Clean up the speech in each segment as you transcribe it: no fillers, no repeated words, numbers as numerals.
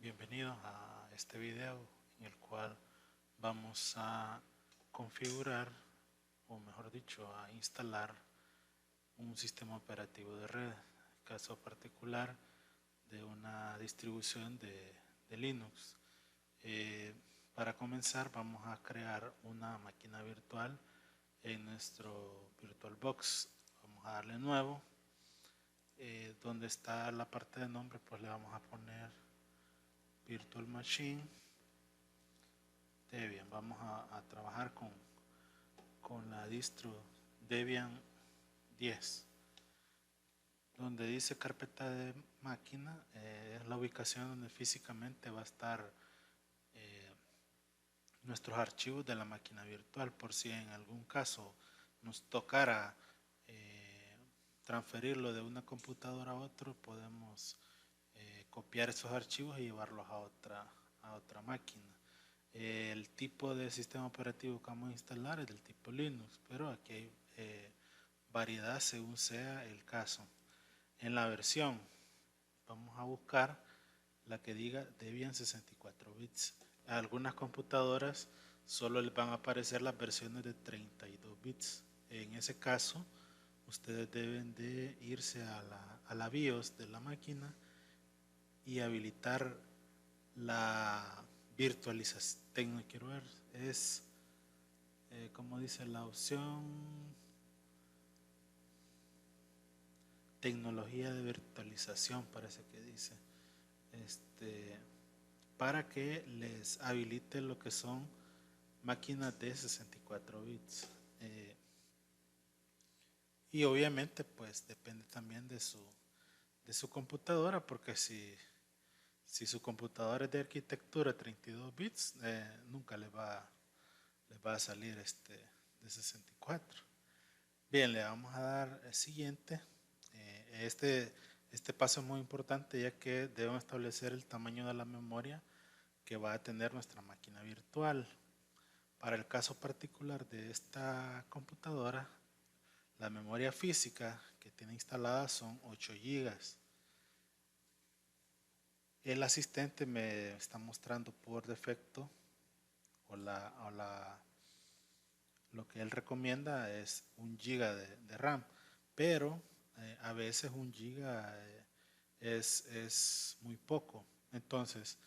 Bienvenidos a este video en el cual vamos a configurar, o mejor dicho, a instalar un sistema operativo de red, caso particular de una distribución de Linux. Para comenzar vamos a crear una máquina virtual en nuestro VirtualBox. Vamos a darle nuevo. Donde está la parte de nombre, pues le vamos a poner Virtual Machine Debian. Vamos a trabajar con la distro Debian 10. Donde dice carpeta de máquina, es la ubicación donde físicamente va a estar nuestros archivos de la máquina virtual. Por si en algún caso nos tocara transferirlo de una computadora a otra, podemos copiar esos archivos y llevarlos a otra máquina. El tipo de sistema operativo que vamos a instalar es del tipo Linux, pero aquí hay variedad según sea el caso. En la versión vamos a buscar la que diga Debian 64 bits. A algunas computadoras solo les van a aparecer las versiones de 32 bits. En ese caso, ustedes deben de irse a la BIOS de la máquina y habilitar la virtualización. Quiero ver, es como dice la opción tecnología de virtualización, parece que dice, para que les habilite lo que son máquinas de 64 bits. Y obviamente pues depende también de su computadora, porque si su computadora es de arquitectura 32 bits, nunca le va a salir de 64. Bien, le vamos a dar el siguiente. Este paso es muy importante, ya que debemos establecer el tamaño de la memoria que va a tener nuestra máquina virtual. Para el caso particular de esta computadora, la memoria física que tiene instalada son 8 GB. El asistente me está mostrando por defecto, lo que él recomienda es 1 GB de RAM, pero a veces 1 GB es muy poco. Entonces,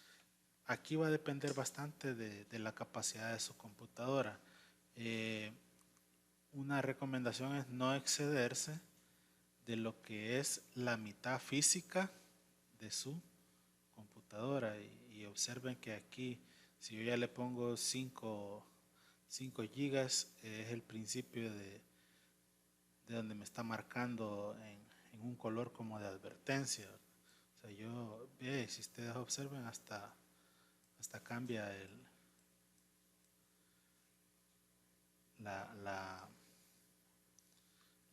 aquí va a depender bastante de la capacidad de su computadora. Una recomendación es no excederse de lo que es la mitad física de su computadora, y observen que aquí, si yo ya le pongo 5 gigas, es el principio de donde me está marcando en un color como de advertencia. O sea, si ustedes observen, hasta cambia la, la,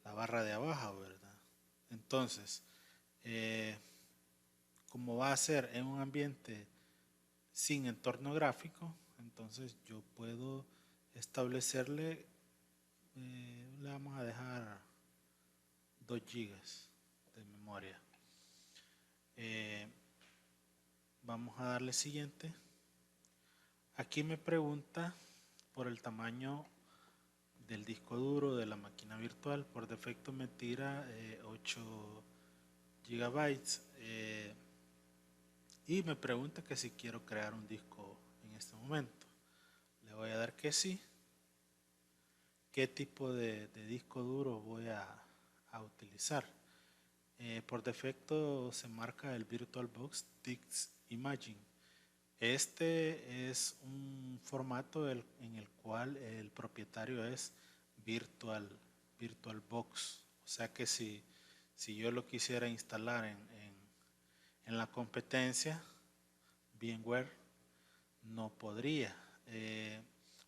la barra de abajo, ¿verdad? Entonces, como va a ser en un ambiente sin entorno gráfico, entonces yo puedo establecerle, le vamos a dejar 2 gigas de memoria. Vamos a darle siguiente. Aquí me pregunta por el tamaño del disco duro de la máquina virtual. Por defecto me tira 8 gigabytes, y me pregunta que si quiero crear un disco en este momento. Le voy a dar que sí. ¿Qué tipo de disco duro voy a utilizar? Por defecto se marca el VirtualBox Disk Imaging. Este es un formato en el cual el propietario es VirtualBox. O sea que si yo lo quisiera instalar en la competencia, VMware, no podría.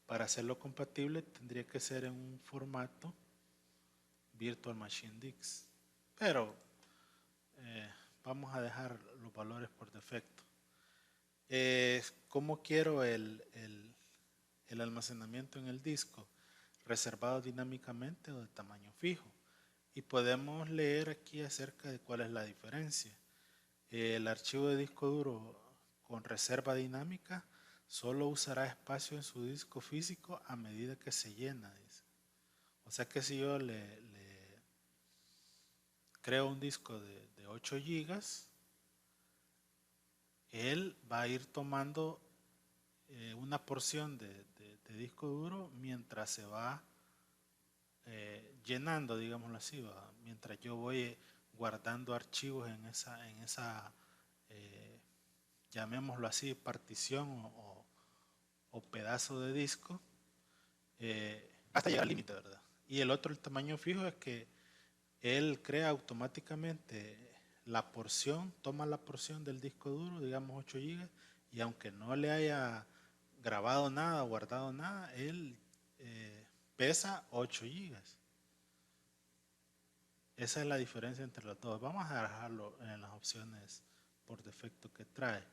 Para hacerlo compatible tendría que ser en un formato Virtual Machine Disk. Pero vamos a dejar los valores por defecto. ¿Cómo quiero el almacenamiento en el disco? ¿Reservado dinámicamente o de tamaño fijo? Y podemos leer aquí acerca de cuál es la diferencia. El archivo de disco duro con reserva dinámica solo usará espacio en su disco físico a medida que se llena, dice. O sea que si yo le creo un disco de 8 gigas, él va a ir tomando una porción de disco duro mientras se va llenando, digámoslo así, ¿va? Mientras yo voy guardando archivos en esa llamémoslo así, partición o pedazo de disco, hasta llegar al límite, ¿verdad? Y el otro, el tamaño fijo, es que él crea automáticamente la porción, toma la porción del disco duro, digamos 8 gigas, y aunque no le haya grabado nada, guardado nada, él pesa 8 gigas. Esa es la diferencia entre los dos. Vamos a dejarlo en las opciones por defecto que trae.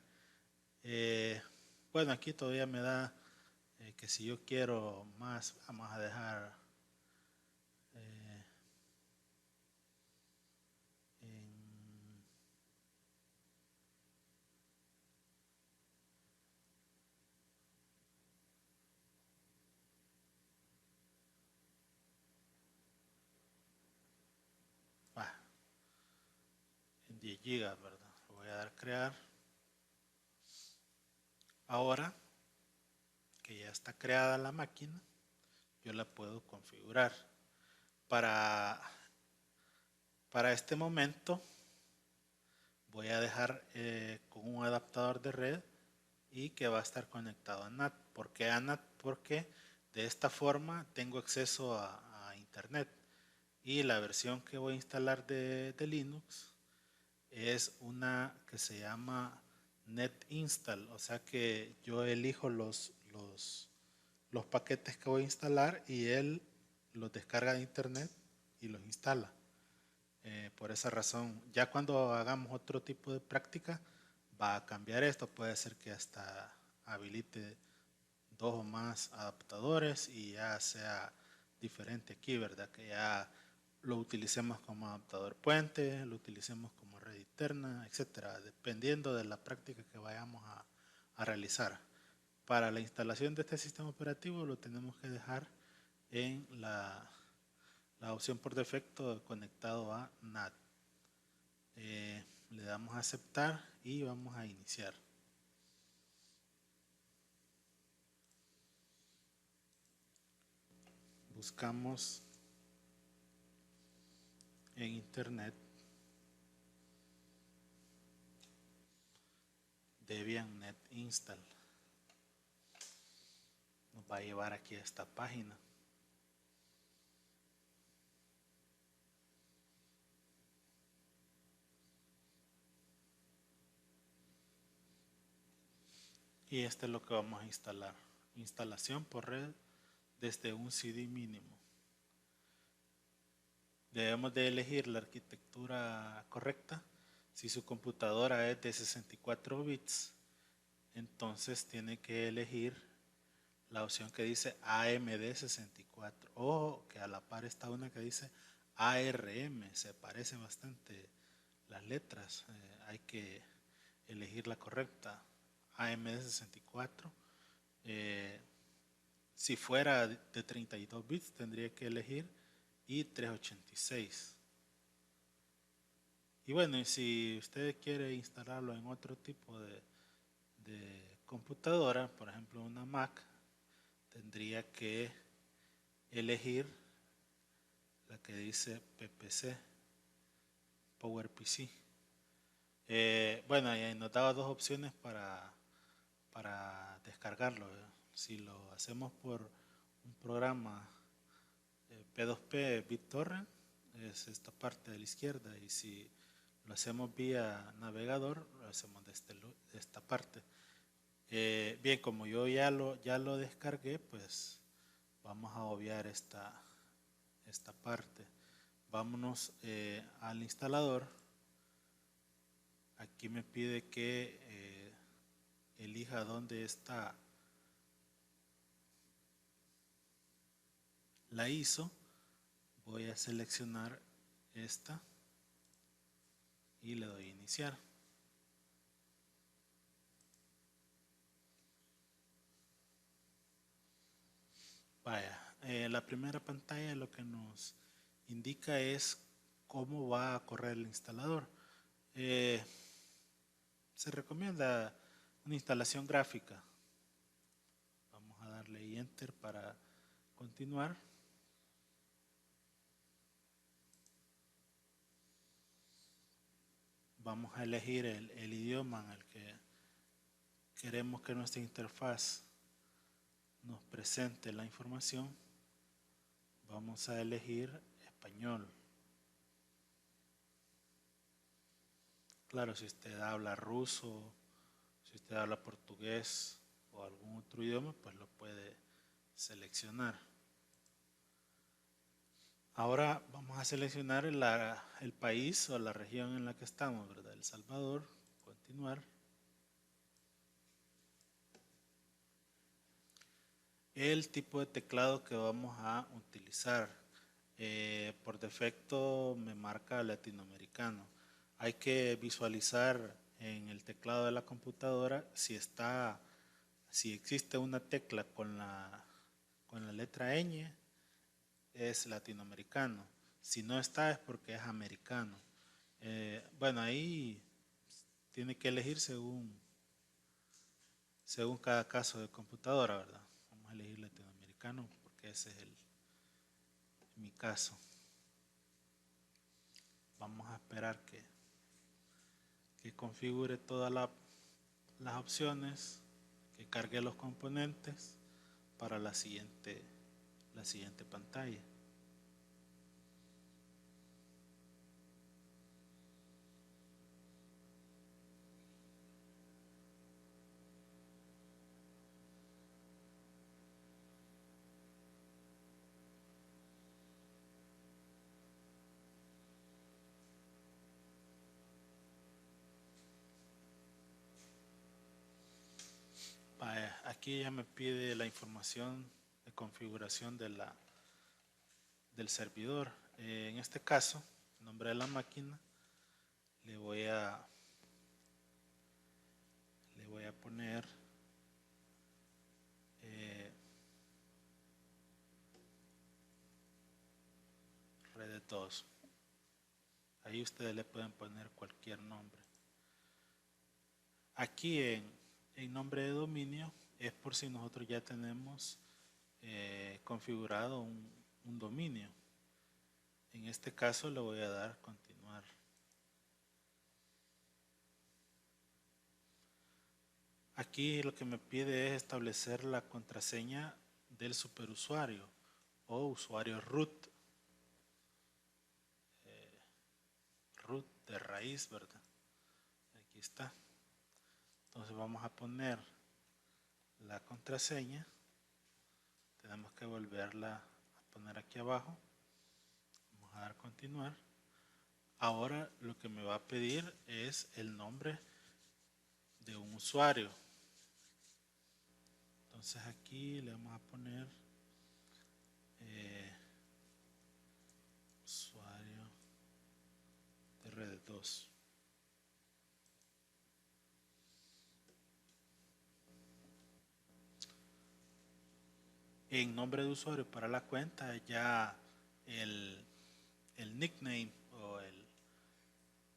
Bueno, aquí todavía me da que si yo quiero más, vamos a dejar en, en 10 gigas, ¿verdad? Lo voy a dar crear. Ahora que ya está creada la máquina, yo la puedo configurar. Para este momento voy a dejar con un adaptador de red y que va a estar conectado a NAT. ¿Por qué a NAT? Porque de esta forma tengo acceso a internet y la versión que voy a instalar de Linux es una que se llama NetInstall, o sea que yo elijo los paquetes que voy a instalar y él los descarga de internet y los instala. Por esa razón, ya cuando hagamos otro tipo de práctica, va a cambiar esto. Puede ser que hasta habilite 2 o más adaptadores y ya sea diferente aquí, ¿verdad? Que ya lo utilicemos como adaptador puente, lo utilicemos como red interna, etcétera, dependiendo de la práctica que vayamos a realizar. Para la instalación de este sistema operativo lo tenemos que dejar en la opción por defecto conectado a NAT. Le damos a aceptar y vamos a iniciar. Buscamos en internet Debian Net Install. Nos va a llevar aquí a esta página. Y este es lo que vamos a instalar. Instalación por red desde un CD mínimo. Debemos de elegir la arquitectura correcta. Si su computadora es de 64 bits, entonces tiene que elegir la opción que dice AMD 64. O que a la par está una que dice ARM. Se parece bastante las letras. Hay que elegir la correcta. AMD 64. Si fuera de 32 bits tendría que elegir i386. Y bueno, y si usted quiere instalarlo en otro tipo de computadora, por ejemplo una Mac, tendría que elegir la que dice PPC, PowerPC. Bueno, y nos daba 2 opciones para descargarlo. Si lo hacemos por un programa P2P BitTorrent, es esta parte de la izquierda, y si lo hacemos vía navegador, lo hacemos de esta parte. Bien, como yo ya lo descargué, pues vamos a obviar esta parte. Vámonos al instalador. Aquí me pide que elija dónde está la ISO. Voy a seleccionar esta y le doy a iniciar. Vaya, la primera pantalla lo que nos indica es cómo va a correr el instalador. Eh, Se recomienda una instalación gráfica. Vamos a darle Enter para continuar. Vamos a elegir el idioma en el que queremos que nuestra interfaz nos presente la información. Vamos a elegir español. Claro, si usted habla ruso, si usted habla portugués o algún otro idioma, pues lo puede seleccionar. Ahora vamos a seleccionar el país o la región en la que estamos, ¿verdad? El Salvador, continuar. El tipo de teclado que vamos a utilizar. Por defecto me marca latinoamericano. Hay que visualizar en el teclado de la computadora si existe una tecla con la letra ñ, es latinoamericano. Si no está es porque es americano. Bueno, ahí tiene que elegir según cada caso de computadora, ¿verdad? Vamos a elegir latinoamericano porque ese es mi caso. Vamos a esperar que configure todas las opciones, que cargue los componentes para la siguiente pantalla. Aquí ya me pide la información de configuración del servidor. En este caso, el nombre de la máquina, le voy a poner red 2. Ahí ustedes le pueden poner cualquier nombre. Aquí en nombre de dominio es por si nosotros ya tenemos configurado un dominio. En este caso le voy a dar continuar. Aquí lo que me pide es establecer la contraseña del superusuario o usuario root. Root de raíz, ¿verdad? Aquí está. Entonces vamos a poner la contraseña. Tenemos que volverla a poner aquí abajo. Vamos a dar continuar. Ahora lo que me va a pedir es el nombre de un usuario. Entonces aquí le vamos a poner usuario de red 2. En nombre de usuario para la cuenta ya el nickname o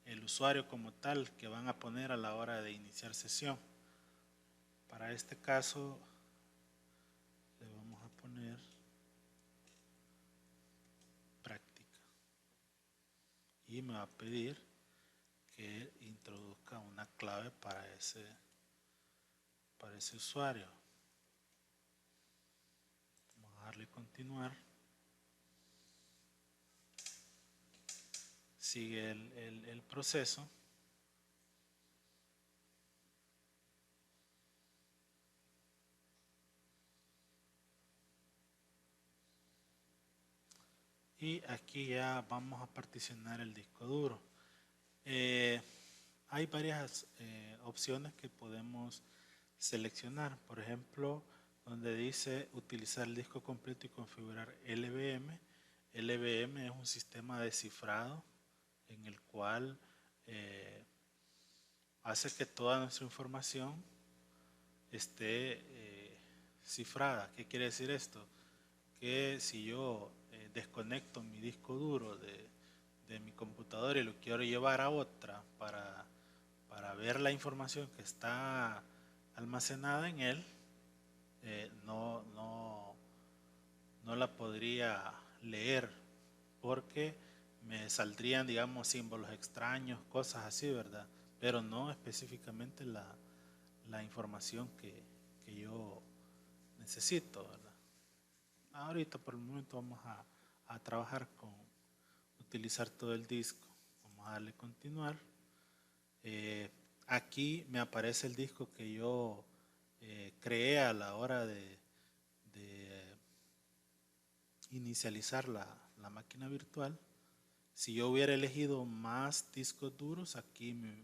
el usuario como tal que van a poner a la hora de iniciar sesión. Para este caso le vamos a poner práctica y me va a pedir que introduzca una clave para ese usuario. Vamos a darle continuar. Sigue el proceso. Y aquí ya vamos a particionar el disco duro. Hay varias opciones que podemos seleccionar. Por ejemplo, donde dice utilizar el disco completo y configurar LVM. LVM es un sistema de cifrado en el cual hace que toda nuestra información esté cifrada. ¿Qué quiere decir esto? que si yo desconecto mi disco duro de mi computadora y lo quiero llevar a otra para ver la información que está almacenada en él, no la podría leer porque me saldrían, digamos, símbolos extraños, cosas así, ¿verdad? Pero no específicamente la información que yo necesito, ¿verdad? Ahorita por el momento vamos a trabajar con utilizar todo el disco. Vamos a darle continuar. Eh, Aquí me aparece el disco que yo creé a la hora de inicializar la máquina virtual. Si yo hubiera elegido más discos duros, aquí me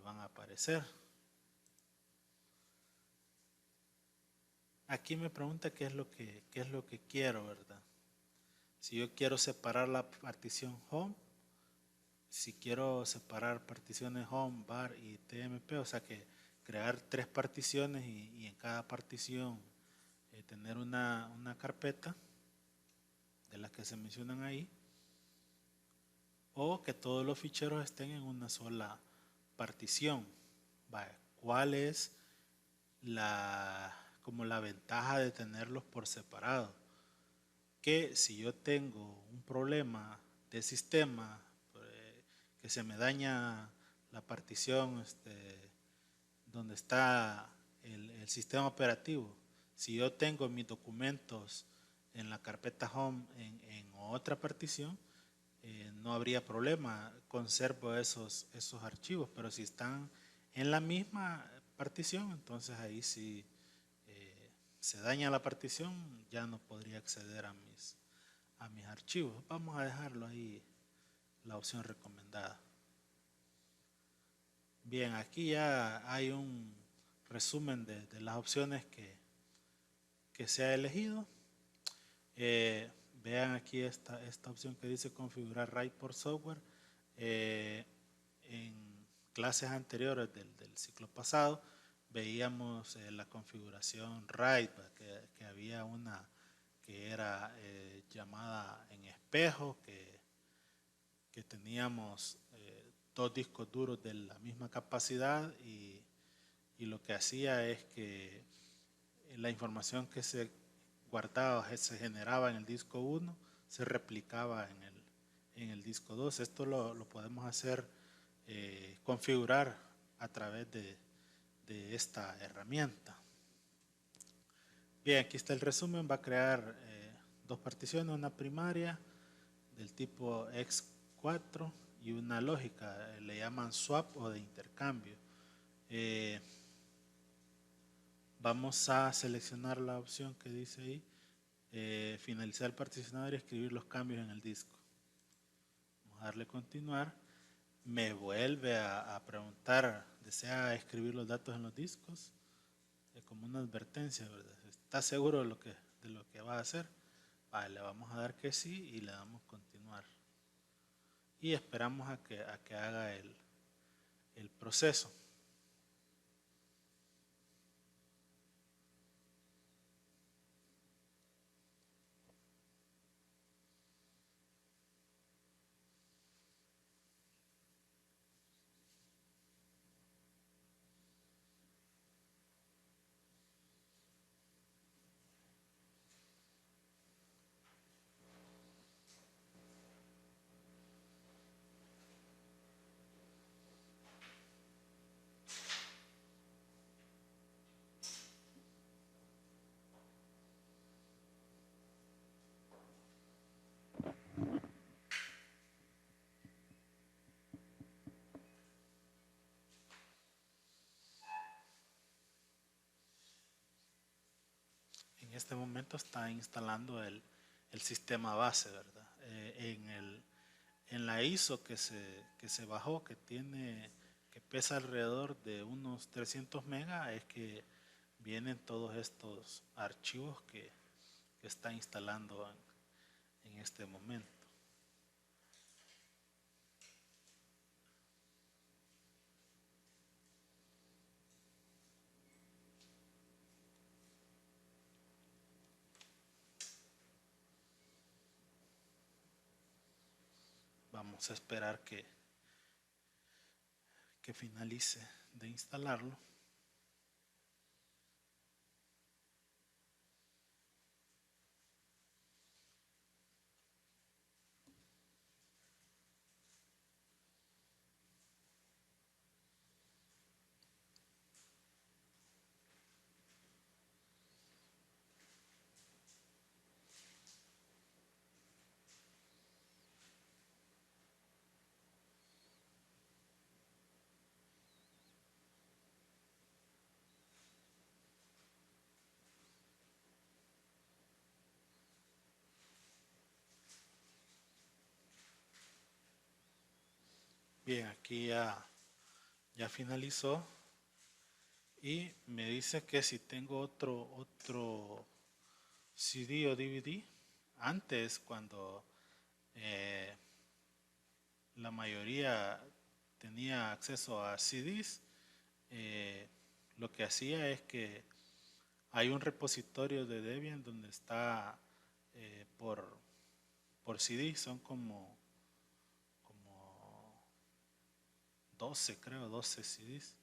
van a aparecer. Aquí me pregunta qué es lo que quiero, ¿verdad? Si yo quiero separar la partición home, si quiero separar particiones home, bar y tmp, o sea que crear tres particiones y en cada partición tener una carpeta de las que se mencionan ahí, o que todos los ficheros estén en una sola partición. Vale, ¿cuál es como la ventaja de tenerlos por separado? Que si yo tengo un problema de sistema, que se me daña la partición donde está el sistema operativo, si yo tengo mis documentos en la carpeta home en otra partición, no habría problema, conservo esos archivos, pero si están en la misma partición, entonces ahí sí se daña la partición, ya no podría acceder a mis archivos. Vamos a dejarlo ahí, la opción recomendada. Bien, aquí ya hay un resumen de las opciones que se ha elegido. Vean aquí esta opción que dice configurar RAID por software. En clases anteriores del ciclo pasado veíamos la configuración RAID, que había una que era llamada en espejo, que teníamos dos discos duros de la misma capacidad y lo que hacía es que la información que se guardaba, se generaba en el disco 1, se replicaba en el disco 2. Esto lo podemos hacer, configurar a través de esta herramienta. Bien, aquí está el resumen. Va a crear dos particiones, una primaria del tipo X4 y una lógica, le llaman swap o de intercambio. Vamos a seleccionar la opción que dice ahí, finalizar el particionador y escribir los cambios en el disco. Vamos a darle continuar. Me vuelve a preguntar, ¿desea escribir los datos en los discos? Como una advertencia, ¿verdad? ¿Está seguro de lo que va a hacer? Vale, le vamos a dar que sí y le damos continuar. Y esperamos a que haga el proceso. En este momento está instalando el sistema base, ¿verdad? En la ISO que se bajó, que pesa alrededor de unos 300 megas, es que vienen todos estos archivos que está instalando en este momento. vamos a esperar que finalice de instalarlo. Bien, aquí ya finalizó y me dice que si tengo otro CD o DVD. Antes, cuando eh, la mayoría tenía acceso a CDs, eh, lo que hacía es que hay un repositorio de Debian donde está por CD, son como 12, creo, 12 CDs.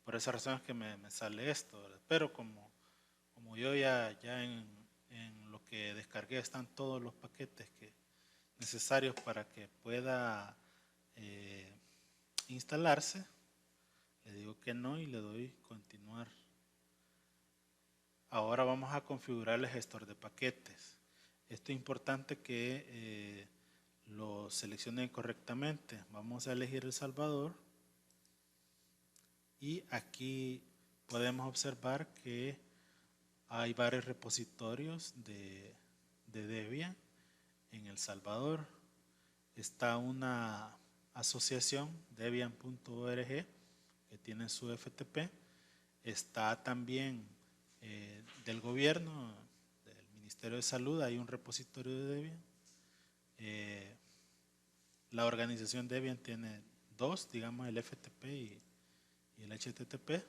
Por esa razón es que me sale esto, ¿verdad? Pero como yo ya en lo que descargué están todos los paquetes necesarios para que pueda eh, instalarse, le digo que no y le doy continuar. Ahora vamos a configurar el gestor de paquetes. Esto es importante que lo seleccione correctamente. Vamos a elegir El Salvador y aquí podemos observar que hay varios repositorios de Debian en El Salvador. Está una asociación, debian.org, que tiene su FTP. Está también del gobierno, del Ministerio de Salud, hay un repositorio de Debian. La organización Debian tiene dos, digamos el FTP y el HTTP.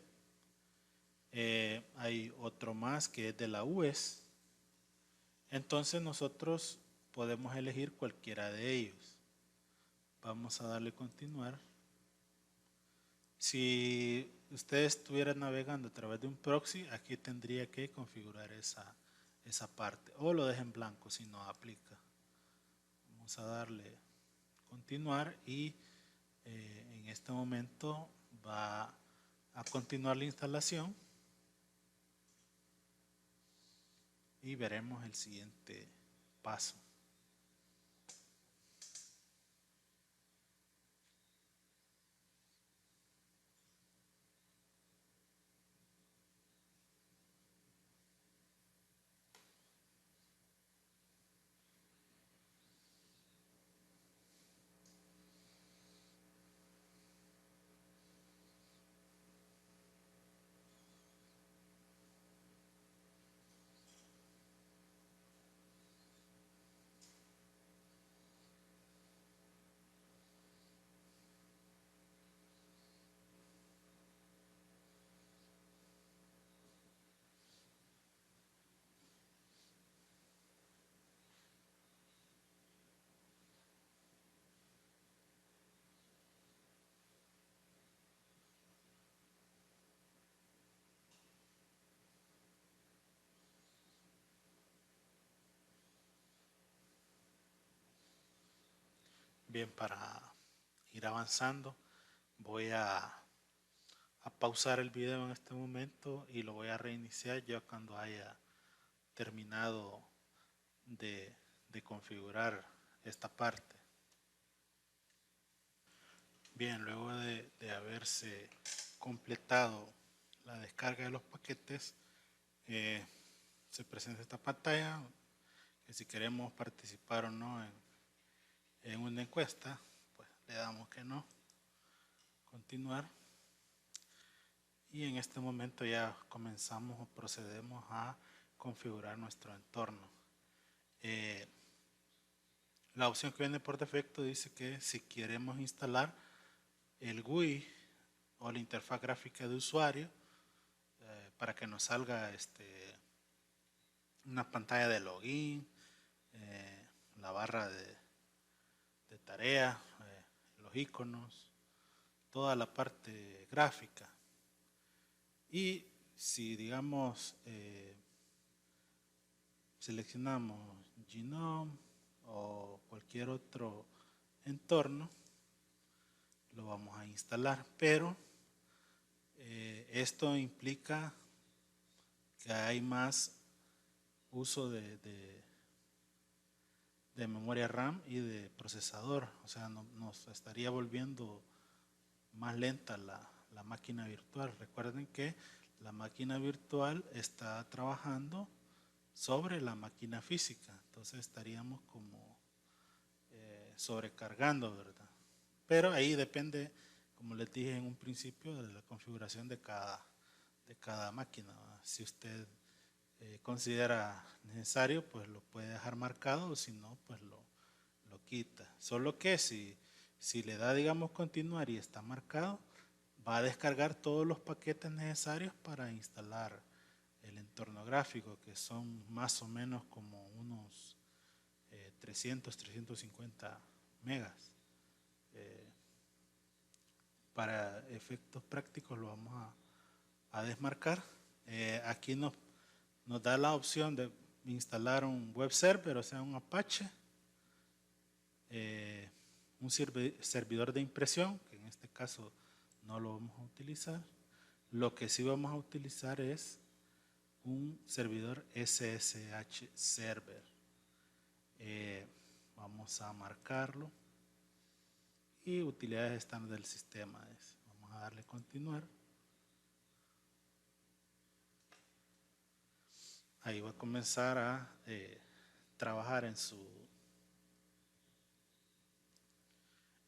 Hay otro más que es de la UES. Entonces nosotros podemos elegir cualquiera de ellos. Vamos a darle continuar. Si usted estuviera navegando a través de un proxy, aquí tendría que configurar esa parte. O lo deja en blanco si no aplica. Vamos a darle continuar y en este momento va a continuar la instalación y veremos el siguiente paso. Bien, para ir avanzando, voy a pausar el video en este momento y lo voy a reiniciar ya cuando haya terminado de configurar esta parte. Bien, luego de haberse completado la descarga de los paquetes, se presenta esta pantalla que si queremos participar o no en una encuesta, pues le damos que no, continuar. Y en este momento ya comenzamos o procedemos a configurar nuestro entorno. La opción que viene por defecto dice que si queremos instalar el GUI o la interfaz gráfica de usuario para que nos salga una pantalla de login, la barra de tarea, los iconos, toda la parte gráfica. Y si digamos seleccionamos Genome o cualquier otro entorno, lo vamos a instalar, pero esto implica que hay más uso de memoria RAM y de procesador, o sea, nos estaría volviendo más lenta la máquina virtual. Recuerden que la máquina virtual está trabajando sobre la máquina física, entonces estaríamos como sobrecargando, ¿verdad? Pero ahí depende, como les dije en un principio, de la configuración de cada máquina, ¿verdad? Si usted considera necesario, pues lo puede dejar marcado, o si no, pues lo quita. Solo que si le da, digamos, continuar y está marcado, va a descargar todos los paquetes necesarios para instalar el entorno gráfico, que son más o menos como unos 350 megas. Para efectos prácticos lo vamos a desmarcar. Aquí nos da la opción de instalar un web server, o sea, un Apache, un servidor de impresión, que en este caso no lo vamos a utilizar. Lo que sí vamos a utilizar es un servidor SSH server. Vamos a marcarlo y utilidades estándar del sistema. Vamos a darle continuar. Ahí va a comenzar a trabajar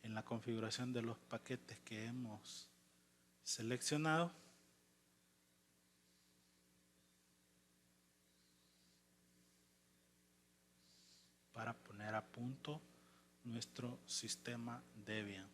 en la configuración de los paquetes que hemos seleccionado. Para poner a punto nuestro sistema Debian.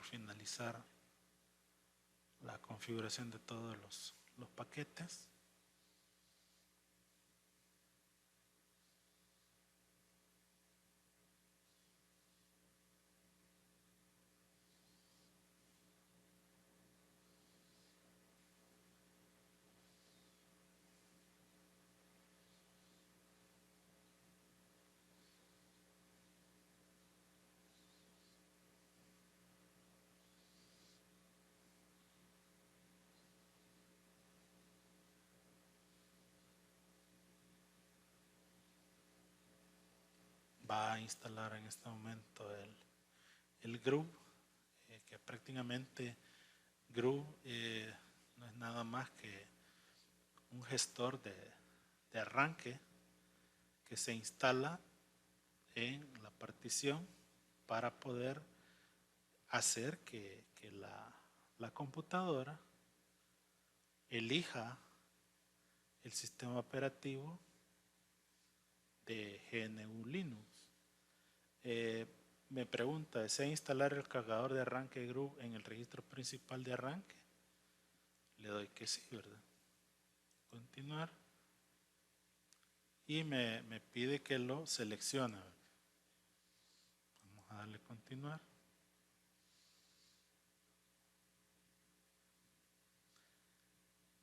por finalizar la configuración de todos los paquetes. Va a instalar en este momento el Groove, que prácticamente Groove no es nada más que un gestor de arranque que se instala en la partición para poder hacer que la computadora elija el sistema operativo de GNU Linux. Me pregunta, ¿desea instalar el cargador de arranque Groove en el registro principal de arranque? Le doy que sí, ¿verdad? Continuar. Y me pide que lo seleccione. Vamos a darle continuar.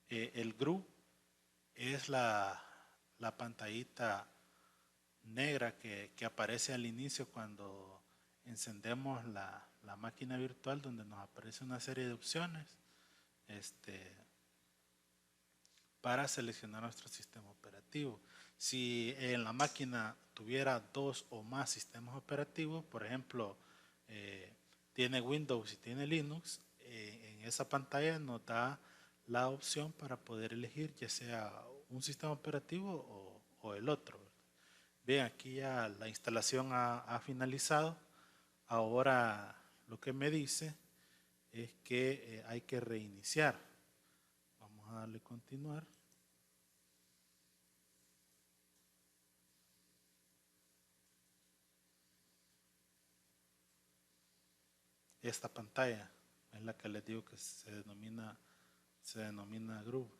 El Groove es la pantallita negra que aparece al inicio cuando encendemos la máquina virtual, donde nos aparece una serie de opciones para seleccionar nuestro sistema operativo. Si en la máquina tuviera 2 o más sistemas operativos, por ejemplo, tiene Windows y tiene Linux, en esa pantalla nos da la opción para poder elegir ya sea un sistema operativo o el otro. Bien, aquí ya la instalación ha finalizado. Ahora lo que me dice es que hay que reiniciar. Vamos a darle continuar. Esta pantalla es la que les digo que se denomina Groove.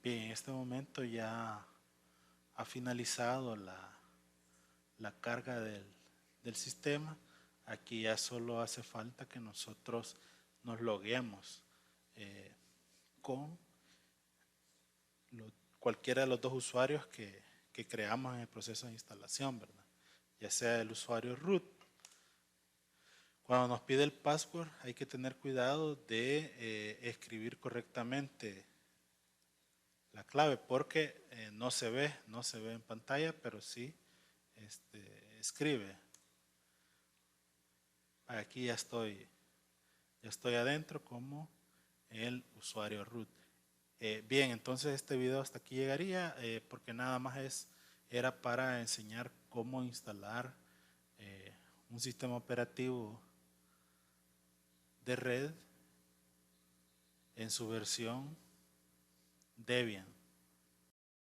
Bien, en este momento ya ha finalizado la carga del sistema. Aquí ya solo hace falta que nosotros nos logueemos con cualquiera de los dos usuarios que creamos en el proceso de instalación, ¿verdad? Ya sea el usuario root. Cuando nos pide el password hay que tener cuidado de escribir correctamente la clave, porque no se ve en pantalla, pero sí escribe. Aquí ya estoy adentro como el usuario root. Bien, entonces este video hasta aquí llegaría, porque nada más era para enseñar cómo instalar un sistema operativo de red en su versión Debian.